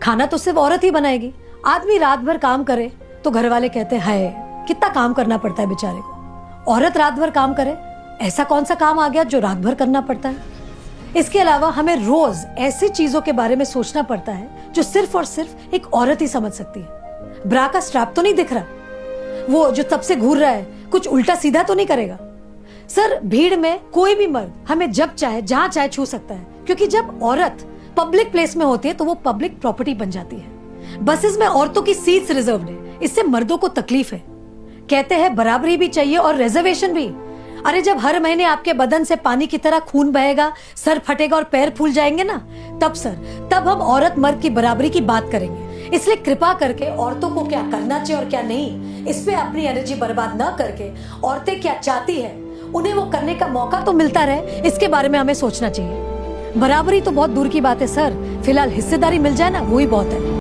खाना तो सिर्फ औरत ही बनाएगी। आदमी रात भर काम करे तो घर वाले कहते हैं कितना काम करना पड़ता है बेचारे को। औरत रात भर काम करे, ऐसा कौन सा काम आ गया जो रात भर करना पड़ता है। इसके अलावा हमें रोज ऐसी चीजों के बारे में सोचना पड़ता है जो सिर्फ और सिर्फ एक औरत ही समझ सकती है। ब्रा का स्ट्रैप तो नहीं दिख रहा, वो जो तब से घूर रहा है कुछ उल्टा सीधा तो नहीं करेगा। सर, भीड़ में कोई भी मर्द हमें जब चाहे जहां चाहे छू सकता है, क्योंकि जब औरत पब्लिक प्लेस में होती है तो वो पब्लिक प्रॉपर्टी बन जाती है। बसेस में औरतों की सीट्स रिजर्व्ड है, इससे मर्दों को तकलीफ है। कहते हैं बराबरी भी चाहिए और रिजर्वेशन भी। अरे जब हर महीने आपके बदन से पानी की तरह खून बहेगा, सर फटेगा और पैर फूल जाएंगे ना, तब हम औरत मर्द की बराबरी की बात करेंगे। इसलिए कृपा करके औरतों को क्या करना चाहिए और क्या नहीं, इस पे अपनी एनर्जी बर्बाद न करके औरतें क्या चाहती है उन्हें वो करने का मौका तो मिलता रहे, इसके बारे में हमें सोचना चाहिए। बराबरी तो बहुत दूर की बात है सर, फिलहाल हिस्सेदारी मिल जाए ना, वही बहुत है।